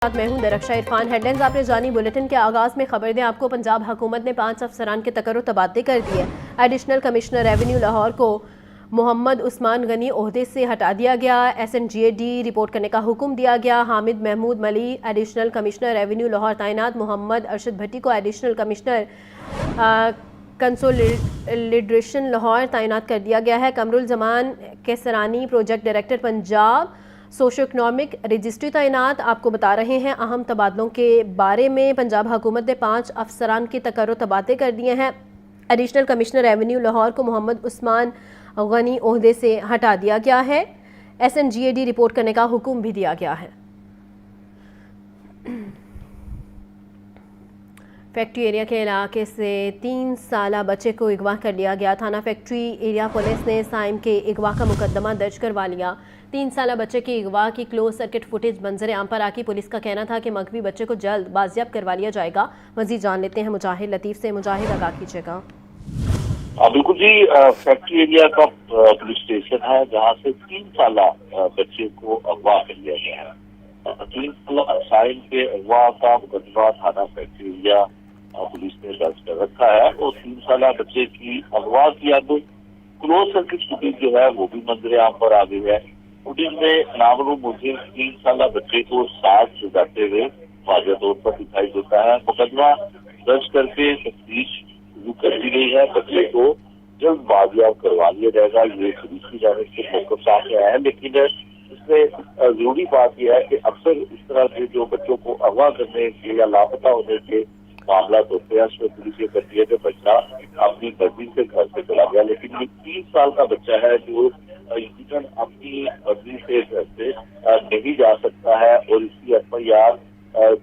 میں ہوں درخشہ عرفان۔ ہیڈلائنز آپ نے جانی۔ بلیٹن کے آغاز میں خبر دیں آپ کو پنجاب حکومت نے 5 افسران کے تقرر و تبادلے کر دیے۔ ایڈیشنل کمشنر ریونیو لاہور کو محمد عثمان غنی عہدے سے ہٹا دیا گیا۔ SNGAD رپورٹ کرنے کا حکم دیا گیا۔ حامد محمود ملی ایڈیشنل کمشنر ریونیو لاہور تعینات۔ محمد ارشد بھٹی کو ایڈیشنل کمشنر کنسولیڈیشن لاہور تعینات کر دیا گیا ہے۔ Qamaruzzaman Kaisrani project director Punjab socio economic registry تعینات۔ آپ کو بتا رہے ہیں اہم تبادلوں کے بارے میں۔ پنجاب حکومت نے 5 افسران کے تقرر و تبادلے کر دیے ہیں۔ ایڈیشنل کمشنر ریونیو لاہور کو محمد عثمان غنی عہدے سے ہٹا دیا گیا ہے۔ SNGAD رپورٹ کرنے کا حکم بھی دیا گیا ہے۔ فیکٹری ایریا کے علاقے سے 3 سالہ بچے کو اغوا کر لیا گیا۔ تھانہ فیکٹری ایریا پولیس نے سائم کے اغوا کا مقدمہ درج کروا لیا۔ 3 سالہ بچے کی اغوا کی کلوز سرکٹ فوٹیج منظر عام پر آکی۔ پولیس کا کہنا تھا کہ مغوی بچے کو جلد بازیاب کروا لیا جائے گا۔ مزید جان لیتے ہیں مجاہد لطیف سے۔ مجاہد آگاہ کیجیے گا۔ بالکل جی، فیکٹری ایریا کا پولیس اسٹیشن ہے جہاں سے 3 سالہ بچے کو اغوا کر لیا گیا ہے۔ 3 سالہ سائم کے اغوا کا مقدمہ تھانہ فیکٹری ایریا پولیس نے درج کر رکھا ہے۔ اور 3 سالہ بچے کی اغوا کی اب کلوز سرکٹ فوٹیج جو ہے وہ بھی منظر عام پر آ گئی ہے۔ فوٹیج میں نامعلوم ملزم 3 سالہ بچے کو ساتھ سجاتے ہوئے واضح طور پر دکھائی دیتا ہے۔ مقدمہ درج کر کے تفتیش شروع کر دی گئی ہے۔ بچے کو جلد بازیاب کروا لیا جائے گا، یہ پولیس کی جانب سے موقف سامنے آیا ہے۔ لیکن اس میں ضروری بات یہ ہے کہ اکثر اس طرح سے جو بچوں کو اغوا کرنے کے یا لاپتہ ہونے کے معاملات ہوتے ہیں، اس میں پولیس یہ کرتی ہے کہ بچہ اپنی مرضی سے گھر سے چلا گیا، لیکن یہ 3 سال کا بچہ ہے جو یقیناً اپنی مرضی سے گھر سے نہیں جا سکتا ہے۔ اور اس کی FIR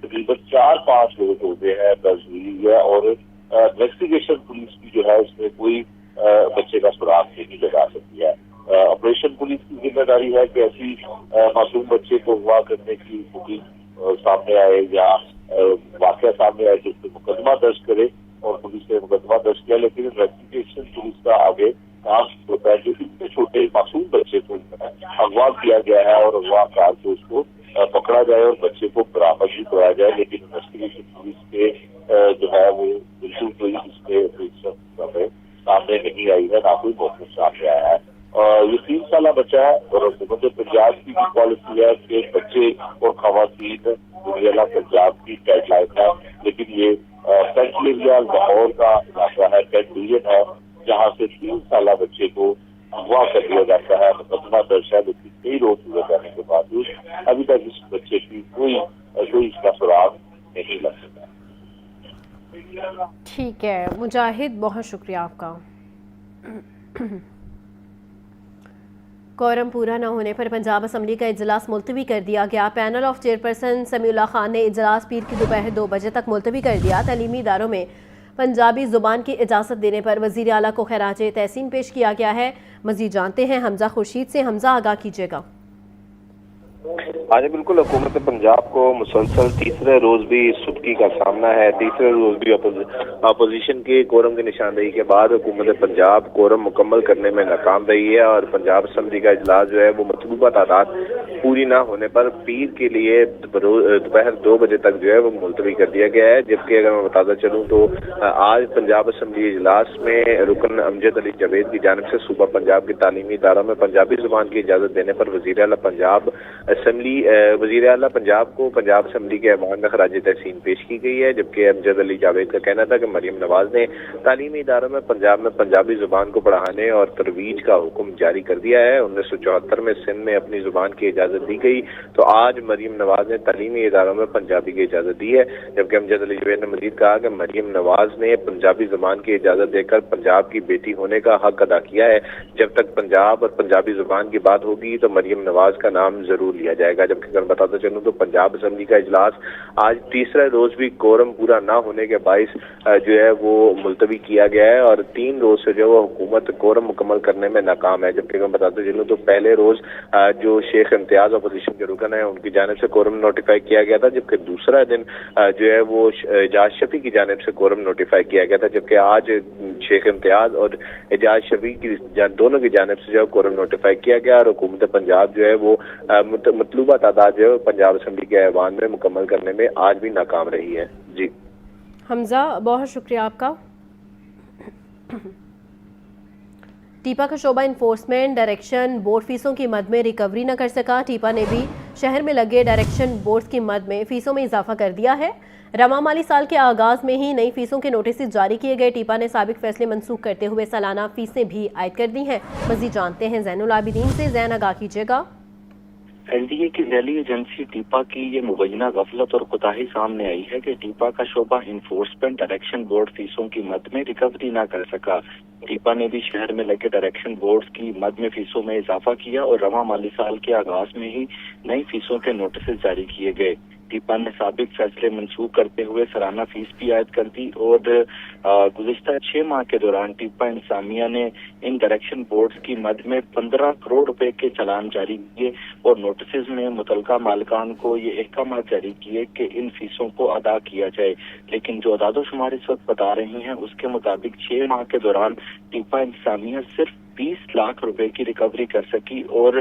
تقریباً 4-5 روز ہو گئے ہیں درج ہوئی ہے، اور انویسٹیگیشن پولیس کی جو ہے اس میں کوئی بچے کا سراغ نہیں لگا سکتی ہے۔ آپریشن پولیس کی ذمہ داری ہے کہ ایسی معصوم بچے کو اغوا کرنے کی پولیس سامنے آئے یا واقعہ سامنے آئے، جس پہ مقدمہ درج کرے، اور پولیس نے مقدمہ درج کیا۔ لیکن انویسٹیگیشن پولیس کا آگے کام ہوتا ہے کہ اتنے چھوٹے معصوم بچے کو اغوا کیا گیا ہے اور اغوا کار سے اس کو پکڑا جائے اور بچے کو برآمد بھی کرایا جائے۔ لیکن انویسٹیگیشن پولیس کے جو ہے وہ بالکل کوئی اس پہ سامنے نہیں آئی ہے، نہ کوئی موقف سامنے آیا ہے۔ یہ 3 سالہ بچہ ہے، اور حکومت پنجاب کی بھی پالیسی ہے کہ بچے اور خواتین دنیا پنجاب کی گائیڈ لائن ہے۔ لیکن یہ فیکٹری ایریا لاہور کا علاقہ ہے، ٹیڈ ہے، جہاں سے 3 سالہ بچے کو اغوا کر دیا جاتا ہے۔ مقدمہ درج ہے، لیکن کئی روز ہوئے جانے کے باوجود ابھی تک اس بچے کی کوئی اس کا سراغ نہیں لگ سکا۔ ٹھیک ہے مجاہد، بہت شکریہ آپ کا۔ کورم پورا نہ ہونے پر پنجاب اسمبلی کا اجلاس ملتوی کر دیا گیا۔ پینل آف چیئرپرسن سمیع اللہ خان نے اجلاس پیر کی دوپہر 2 بجے تک ملتوی کر دیا۔ تعلیمی اداروں میں پنجابی زبان کی اجازت دینے پر وزیر اعلیٰ کو خراج تحسین پیش کیا گیا ہے۔ مزید جانتے ہیں حمزہ خورشید سے۔ حمزہ آگاہ کیجیے گا۔ ہاں جی بالکل، حکومت پنجاب کو مسلسل تیسرے روز بھی سستی کا سامنا ہے۔ تیسرے روز بھی اپوزیشن کی کورم کی نشاندہی کے بعد حکومت پنجاب کورم مکمل کرنے میں ناکام رہی ہے، اور پنجاب اسمبلی کا اجلاس جو ہے وہ مطلوبہ تعداد پوری نہ ہونے پر پیر کے لیے دوپہر 2 بجے تک جو ہے وہ ملتوی کر دیا گیا ہے۔ جبکہ اگر میں بتاتا چلوں تو آج پنجاب اسمبلی اجلاس میں رکن امجد علی جاوید کی جانب سے صوبہ پنجاب کے تعلیمی اداروں میں پنجابی زبان کی اجازت دینے پر وزیر اعلیٰ پنجاب کو پنجاب اسمبلی کے ایوان میں خراج تحسین پیش کی گئی ہے۔ جبکہ امجد علی جاوید کا کہنا تھا کہ مریم نواز نے تعلیمی اداروں میں پنجاب میں پنجابی زبان کو پڑھانے اور ترویج کا حکم جاری کر دیا ہے۔ 1974 میں سندھ میں اپنی زبان کی اجازت دی گئی، تو آج مریم نواز نے تعلیمی اداروں میں پنجابی کی اجازت دی ہے۔ جبکہ امجد علی جاوید نے مزید کہا کہ مریم نواز نے پنجابی زبان کی اجازت دے کر پنجاب کی بیٹی ہونے کا حق ادا کیا ہے۔ جب تک پنجاب اور پنجابی زبان کی بات ہوگی تو مریم نواز کا نام ضرور لیا جائے گا۔ جبکہ اگر بتاتا چلوں تو پنجاب اسمبلی کا اجلاس آج تیسرا روز بھی کورم پورا نہ ہونے کے باعث جو ہے وہ ملتوی کیا گیا ہے، اور 3 روز سے جو حکومت کورم مکمل کرنے میں ناکام ہے۔ جبکہ اگر بتاتا چلوں تو پہلے روز جو شیخ امتیاز اپوزیشن کے رکن ہیں ان کی جانب سے کورم نوٹیفائی کیا گیا تھا، جبکہ دوسرا دن جو ہے وہ اعجاز شفیع کی جانب سے کورم نوٹیفائی کیا گیا تھا۔ جبکہ آج شیخ امتیاز اور اعجاز شفیع کی دونوں کی جانب سے جو ہے کورم نوٹیفائی کیا گیا، اور حکومت پنجاب جو ہے وہ مطلوبہ تعداد جو ہے پنجاب اسمبلی کے ایوان میں مکمل کرنے میں آج بھی ناکام رہی ہے. جی حمزہ، بہت شکریہ آپ کا. ٹیپا کا شعبہ انفورسمنٹ ڈائریکشن بورڈ فیسوں کی مد میں ریکوری نہ کر سکا. ٹیپا نے بھی شہر میں لگے ڈائریکشن بورڈز کی مد میں فیسوں میں اضافہ کر دیا ہے. رواں مالی سال کے آغاز میں ہی نئی فیسوں کے نوٹسز جاری کیے گئے. ٹیپا نے سابق فیصلے منسوخ کرتے ہوئے سالانہ فیسیں بھی عائد کر دی ہیں. مزید جانتے ہیں زین العابدین سے. زین، آگاہ کیجیے گا. ایل ڈی اے کی ذیلی ایجنسی ٹیپا کی یہ مبینہ غفلت اور کوتاہی سامنے آئی ہے کہ ٹیپا کا شعبہ انفورسمنٹ ڈائریکشن بورڈ فیسوں کی مد میں ریکوری نہ کر سکا. ٹیپا نے بھی شہر میں لگے ڈائریکشن بورڈز کی مد میں فیسوں میں اضافہ کیا اور رواں مالی سال کے آغاز میں ہی نئی فیسوں کے نوٹسز جاری کیے گئے. ٹیپا نے سابق فیصلے منسوخ کرتے ہوئے سالانہ فیس بھی عائد کر دی اور گزشتہ 6 ماہ کے دوران ٹیپا انتظامیہ نے ان ڈائریکشن بورڈز کی مد میں 15 کروڑ روپے کے چالان جاری کیے اور نوٹسز میں متعلقہ مالکان کو یہ احکامات جاری کیے کہ ان فیسوں کو ادا کیا جائے. لیکن جو اعداد و شمار اس وقت بتا رہی ہیں اس کے مطابق 6 ماہ کے دوران ٹیپا انتظامیہ صرف 20 لاکھ روپے کی ریکوری کر سکی اور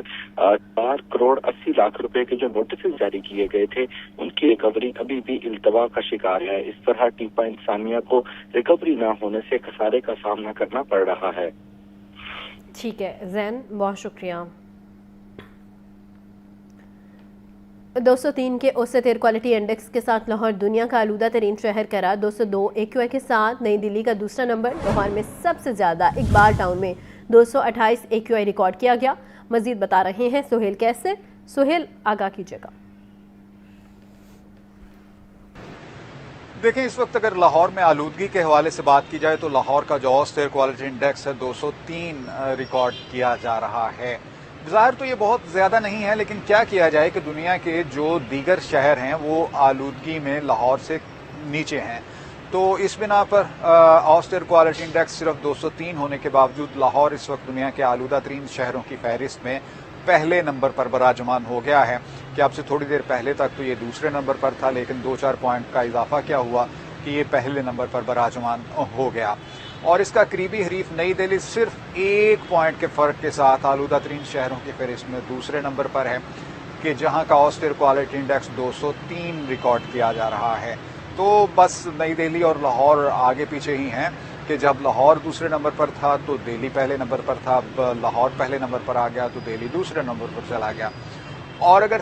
4 کروڑ 80 لاکھ روپے کے جو نوٹسز جاری کیے گئے تھے ان کی ریکوری ابھی بھی التوا کا شکار ہے. اس طرح ٹیپا انتظامیہ کو ریکوری نہ ہونے سے خسارے کا سامنا کرنا پڑ رہا ہے. ٹھیک ہے زین، بہت شکریہ. 203 کے اوسط ایئر کوالٹی انڈیکس کے ساتھ لاہور دنیا کا آلودہ ترین شہر قرار. 202 AQI کے ساتھ نئی دلی کا دوسرا نمبر. لاہور میں سب سے زیادہ اقبال ٹاؤن میں 228 AQI ریکارڈ کیا گیا. مزید بتا رہے ہیں سہیل کیسر. سہیل، آگاہ کیجیے گا. دیکھیں، اس وقت اگر لاہور میں آلودگی کے حوالے سے بات کی جائے تو لاہور کا جو اوسط ایئر کوالٹی انڈیکس ہے 203 ریکارڈ کیا جا رہا ہے. ظاہر تو یہ بہت زیادہ نہیں ہے، لیکن کیا کیا جائے کہ دنیا کے جو دیگر شہر ہیں وہ آلودگی میں لاہور سے نیچے ہیں. تو اس بنا پر اوسط ایئر کوالٹی انڈیکس صرف 203 ہونے کے باوجود لاہور اس وقت دنیا کے آلودہ ترین شہروں کی فہرست میں پہلے نمبر پر براجمان ہو گیا ہے. کہ اب سے تھوڑی دیر پہلے تک تو یہ دوسرے نمبر پر تھا، لیکن 2-4 پوائنٹ کا اضافہ کیا ہوا کہ یہ پہلے نمبر پر براجمان ہو گیا. اور اس کا قریبی حریف نئی دہلی صرف 1 پوائنٹ کے فرق کے ساتھ آلودہ ترین شہروں کی فہرست میں دوسرے نمبر پر ہے، کہ جہاں کا اوسط ایئر کوالٹی انڈیکس 203 ریکارڈ کیا جا رہا ہے. تو بس نئی دہلی اور لاہور آگے پیچھے ہی ہیں، کہ جب لاہور دوسرے نمبر پر تھا تو دہلی پہلے نمبر پر تھا، اب لاہور پہلے نمبر پر آ گیا تو دہلی دوسرے نمبر پر چلا گیا. اور اگر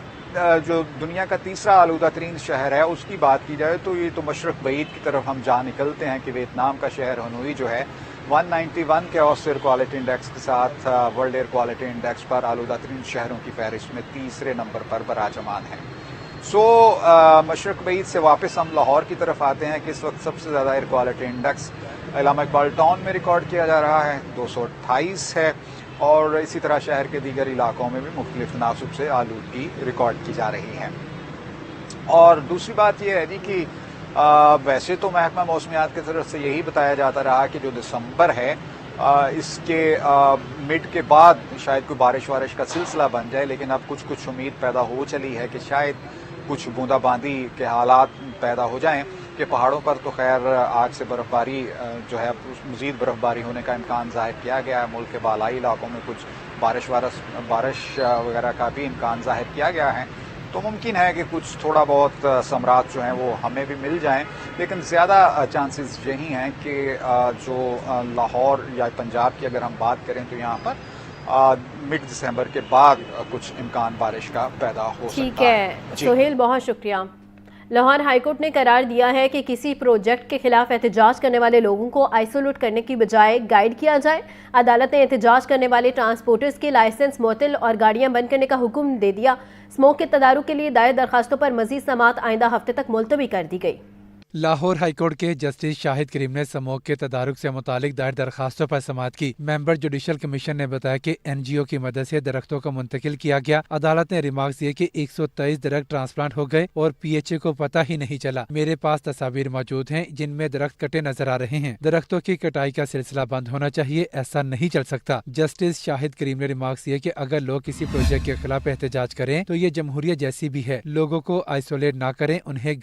جو دنیا کا تیسرا آلودہ ترین شہر ہے اس کی بات کی جائے تو یہ تو مشرق بعید کی طرف ہم جا نکلتے ہیں، کہ ویتنام کا شہر ہنوئی جو ہے 191 کے اوسط ایئر کوالٹی انڈیکس کے ساتھ ورلڈ ایئر کوالٹی انڈیکس پر آلودہ ترین شہروں کی فہرست میں تیسرے نمبر پر براجمان ہے. مشرق بعید سے واپس ہم لاہور کی طرف آتے ہیں کہ اس وقت سب سے زیادہ ایئر کوالٹی انڈیکس علامہ اقبال ٹاؤن میں ریکارڈ کیا جا رہا ہے، 228 ہے. اور اسی طرح شہر کے دیگر علاقوں میں بھی مختلف تناسب سے آلودگی ریکارڈ کی جا رہی ہے. اور دوسری بات یہ ہے جی کہ ویسے تو محکمہ موسمیات کی طرف سے یہی بتایا جاتا رہا کہ جو دسمبر ہے اس کے مڈ کے بعد شاید کوئی بارش وارش کا سلسلہ بن جائے، لیکن اب کچھ امید پیدا ہو چلی ہے کہ شاید کچھ بوندا باندی کے حالات پیدا ہو جائیں. کہ پہاڑوں پر تو خیر آج سے برف جو ہے مزید برف باری ہونے کا امکان ظاہر کیا گیا ہے. ملک کے بالائی علاقوں میں کچھ بارش وغیرہ کا بھی امکان ظاہر کیا گیا ہے. تو ممکن ہے کہ کچھ تھوڑا بہت ثمرات جو ہیں وہ ہمیں بھی مل جائیں، لیکن زیادہ چانسز یہی ہیں کہ جو لاہور یا پنجاب کی اگر ہم بات کریں تو یہاں پر مڈ دسمبر کے بعد کچھ امکان بارش کا پیدا ہو سکتا ہے. ٹھیک ہے سہیل، بہت شکریہ. لاہور ہائی کورٹ نے قرار دیا ہے کہ کسی پروجیکٹ کے خلاف احتجاج کرنے والے لوگوں کو آئسولیٹ کرنے کی بجائے گائیڈ کیا جائے. عدالت نے احتجاج کرنے والے ٹرانسپورٹرز کے لائسنس معطل اور گاڑیاں بند کرنے کا حکم دے دیا. اسموک کے تدارک کے لیے دائر درخواستوں پر مزید سماعت آئندہ ہفتے تک ملتوی کر دی گئی. لاہور ہائی کورٹ کے جسٹس شاہد کریم نے اسموک کے تدارک سے متعلق دائر درخواستوں پر سماعت کی. ممبر جوڈیشل کمیشن نے بتایا کہ این جی او کی مدد سے درختوں کو منتقل کیا گیا. عدالت نے ریمارکس دیے کہ 123 درخت ٹرانسپلانٹ ہو گئے اور پی ایچ اے کو پتہ ہی نہیں چلا. میرے پاس تصاویر موجود ہیں جن میں درخت کٹے نظر آ رہے ہیں. درختوں کی کٹائی کا سلسلہ بند ہونا چاہیے، ایسا نہیں چل سکتا. جسٹس شاہد کریم نے ریمارکس دیے کہ اگر لوگ کسی پروجیکٹ کے خلاف احتجاج کریں تو یہ جمہوریت جیسی بھی ہے. لوگوں کو آئسولیٹ نہ کریں، انہیں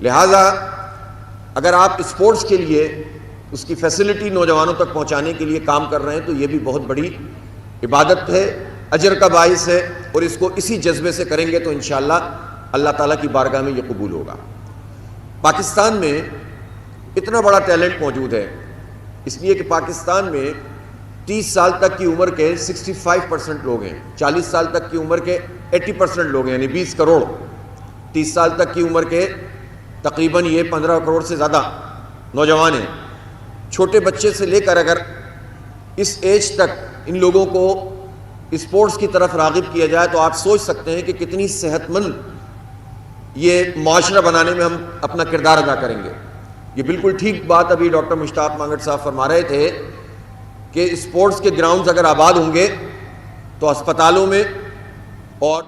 لہٰذا اگر آپ اسپورٹس کے لیے اس کی فیسلٹی نوجوانوں تک پہنچانے کے لیے کام کر رہے ہیں تو یہ بھی بہت بڑی عبادت ہے, اجر کا باعث ہے, اور اس کو اسی جذبے سے کریں گے تو انشاءاللہ اللہ تعالیٰ کی بارگاہ میں یہ قبول ہوگا. پاکستان میں اتنا بڑا ٹیلنٹ موجود ہے اس لیے کہ پاکستان میں 30 سال تک کی عمر کے 65% لوگ ہیں, 40 سال تک کی عمر کے 80% لوگ ہیں, یعنی 20 کروڑ. 30 سال تک کی عمر کے تقریباً یہ 15 کروڑ سے زیادہ نوجوان ہیں. چھوٹے بچے سے لے کر اگر اس ایج تک ان لوگوں کو اسپورٹس کی طرف راغب کیا جائے تو آپ سوچ سکتے ہیں کہ کتنی صحت مند یہ معاشرہ بنانے میں ہم اپنا کردار ادا کریں گے. یہ بالکل ٹھیک بات ابھی ڈاکٹر مشتاق مانگٹ صاحب فرما رہے تھے کہ اسپورٹس کے گراؤنڈز اگر آباد ہوں گے تو اسپتالوں میں اور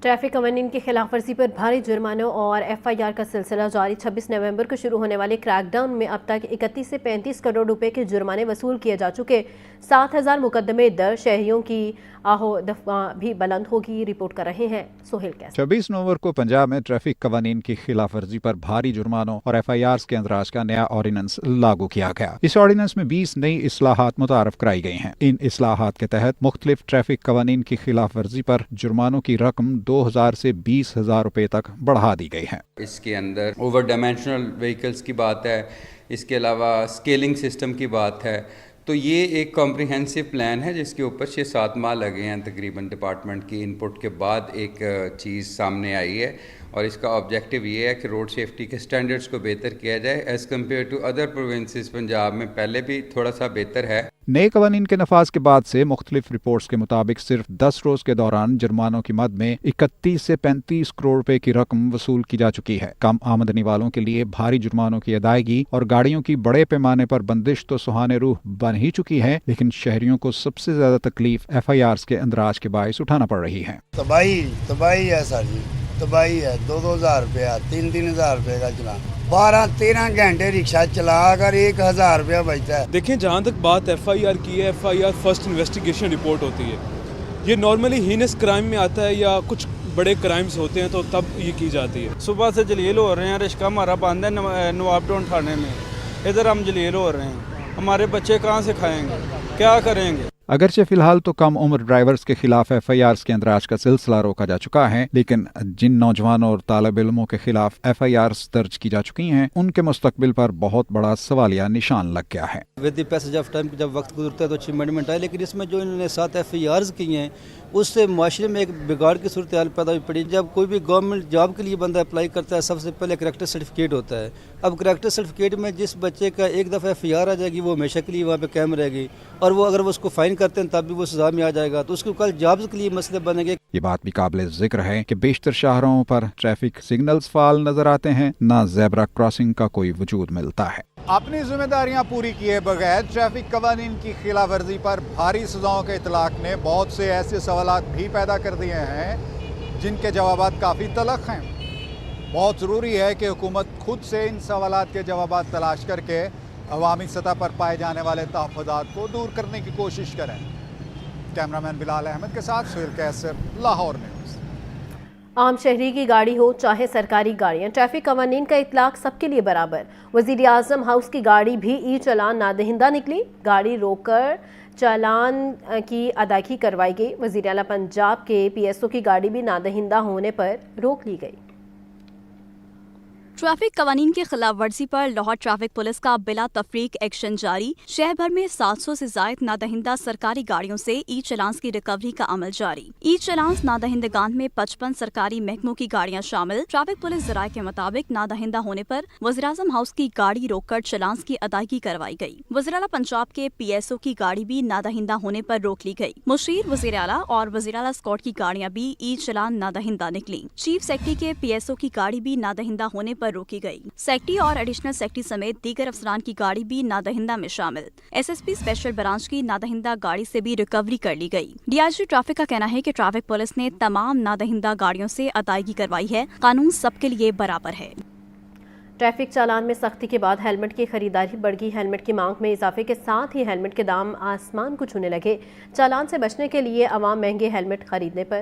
ٹریفک قوانین کی خلاف ورزی پر بھاری جرمانوں اور ایف آئی آر کا سلسلہ جاری. 26 نومبر کو شروع ہونے والے کریک ڈاؤن میں اب تک 31 سے 35 کروڑ روپے کے جرمانے وصول کیے جا چکے. 7,000 مقدمے درج. شہریوں کی آہو دفعہ بھی بلند ہوگی. رپورٹ کر رہے ہیں سہیل کیسر. 26 نومبر کو پنجاب میں ٹریفک قوانین کی خلاف ورزی پر بھاری جرمانوں اور ایف آئی آرز کے اندراج کا نیا آرڈیننس لاگو کیا گیا. اس آرڈیننس میں 20 نئی اصلاحات متعارف کرائی گئی ہیں. ان اصلاحات کے تحت مختلف ٹریفک قوانین کی خلاف ورزی پر جرمانوں کی رقم 2,000 سے 20,000 روپے تک بڑھا دی گئی ہے. اس کے اندر اوور ڈائمینشنل وہیکلز کی بات ہے, اس کے علاوہ اسکیلنگ سسٹم کی بات ہے. تو یہ ایک کمپریہنسو پلان ہے جس کے اوپر 6-7 ماہ لگے ہیں تقریباً ڈپارٹمنٹ کی ان پٹ کے بعد ایک چیز سامنے آئی ہے, اور اس کا آبجیکٹیو یہ ہے کہ روڈ سیفٹی کے سٹینڈرڈز کو بہتر کیا جائے as compared to other provinces. Punjab میں پہلے بھی تھوڑا سا بہتر ہے. نئے قوانین کے نفاذ کے بعد سے مختلف رپورٹس کے مطابق صرف 10 روز کے دوران جرمانوں کی مد میں 31 سے 35 کروڑ روپے کی رقم وصول کی جا چکی ہے. کم آمدنی والوں کے لیے بھاری جرمانوں کی ادائیگی اور گاڑیوں کی بڑے پیمانے پر بندش تو سہانے روح بن ہی چکی ہے, لیکن شہریوں کو سب سے زیادہ تکلیف ایف آئی آرز کے اندراج کے باعث اٹھانا پڑ رہی ہے. تباہی ہے سر جی, تباہی ہے. 2,000 روپیہ 3,000 روپے کا چلان, 12-13 گھنٹے رکشہ چلا کر 1,000 روپیہ بچتا ہے. دیکھیں جہاں تک بات ایف آئی آر کی ہے, F I R first investigation report ہوتی ہے. یہ نارملی ہینس کرائم میں آتا ہے یا کچھ بڑے کرائمز ہوتے ہیں تو تب یہ کی جاتی ہے. صبح سے جلیل ہو رہے ہیں, رشکہ ہمارا بند ہے نواب ٹاؤن تھانے میں, ادھر ہم جلیل ہو رہے ہیں. ہمارے بچے کہاں سے کھائیں گے, کیا کریں گے؟ اگرچہ فی الحال تو کم عمر ڈرائیورز کے خلاف ایف آئی آرز کے اندراج کا سلسلہ روکا جا چکا ہے, لیکن جن نوجوانوں اور طالب علموں کے خلاف ایف آئی آرز درج کی جا چکی ہیں ان کے مستقبل پر بہت بڑا سوالیہ نشان لگ گیا ہے. With the passage of time جب وقت گزرتا ہے تو اچھی امینڈمنٹ ہے, لیکن اس میں جو انہوں نے 7 ایف آئی آرز کی ہیں اس سے معاشرے میں ایک بگاڑ کی صورتحال پیدا ہوئی پڑی. جب کوئی بھی گورنمنٹ جاب کے لیے بندہ اپلائی کرتا ہے سب سے پہلے کریکٹر سرٹیفکیٹ ہوتا ہے. اب کریکٹر سرٹیفکیٹ میں جس بچے کا ایک دفعہ ایف آئی آر آ جائے گی وہ ہمیشہ کے لیے وہاں پہ قائم رہے گی, اور وہ اگر وہ اس کو فائن کرتے ہیں تب بھی وہ سزا میں آ جائے گا, تو اس کو کل جابز کے لیے مسئلے بنے گے. یہ بات بھی قابل ذکر ہے کہ بیشتر شاہراہوں پر ٹریفک سگنلز فعال نظر آتے ہیں, نہ زیبرا کراسنگ کا کوئی وجود ملتا ہے. اپنی ذمہ داریاں پوری کیے بغیر ٹریفک قوانین کی خلاف ورزی پر بھاری سزاؤں کے اطلاق نے بہت سے ایسے سوالات بھی پیدا کر دیے ہیں جن کے جوابات کافی تلخ ہیں. بہت ضروری ہے کہ حکومت خود سے ان سوالات کے جوابات تلاش کر کے عوامی سطح پر پائے جانے والے تحفظات کو دور کرنے کی کوشش کریں. کیمرامین بلال احمد کے ساتھ سہیل کیسر, لاہور نیوز. عام شہری کی گاڑی ہو چاہے سرکاری گاڑیاں, ٹریفک قوانین کا اطلاق سب کے لیے برابر. وزیر اعظم ہاؤس کی گاڑی بھی ای چالان نادہندہ نکلی. گاڑی روک کر چالان کی ادائیگی کروائی گئی. وزیر اعلیٰ پنجاب کے پی ایس او کی گاڑی بھی نادہندہ ہونے پر روک لی گئی. ٹریفک قوانین کی خلاف ورزی پر لاہور ٹریفک پولیس کا بلا تفریق ایکشن جاری. شہر بھر میں 700 سے زائد نادہندہ سرکاری گاڑیوں سے ای چالانز کی ریکوری کا عمل جاری. ای چالانز نادہندگان میں 55 سرکاری محکموں کی گاڑیاں شامل. ٹریفک پولیس ذرائع کے مطابق نادہندہ ہونے پر وزیراعظم ہاؤس کی گاڑی روک کر چالانز کی ادائیگی کروائی گئی. وزیر اعلیٰ پنجاب کے پی ایس او کی گاڑی بھی نادہندہ ہونے پر روک لی گئی. مشیر وزیر اعلیٰ اور وزیر اعلیٰ اسکواڈ کی گاڑیاں بھی ای چالان نادہندہ نکلی. چیف سیکرٹری کے پی ایس او کی گاڑی بھی نادہندہ ہونے پر روکی گئی. سیکرٹری اور ایڈیشنل سیکرٹری سمیت دیگر افسران کی گاڑی بھی نادہندہ میں شامل. S S P special branch کی نادہندہ گاڑی سے بھی ریکوری کر لی گئی. ڈی آئی جی ٹریفک کا کہنا ہے کہ ٹریفک پولیس نے تمام نادہندہ گاڑیوں سے ادائیگی کروائی ہے. قانون سب کے لیے برابر ہے. ٹریفک چالان میں سختی کے بعد ہیلمٹ کی خریداری بڑھ گئی. ہیلمٹ کی مانگ میں اضافے کے ساتھ ہی ہیلمٹ کے دام آسمان کو چھونے لگے. چالان سے بچنے کے لیے عوام مہنگے ہیلمٹ خریدنے پر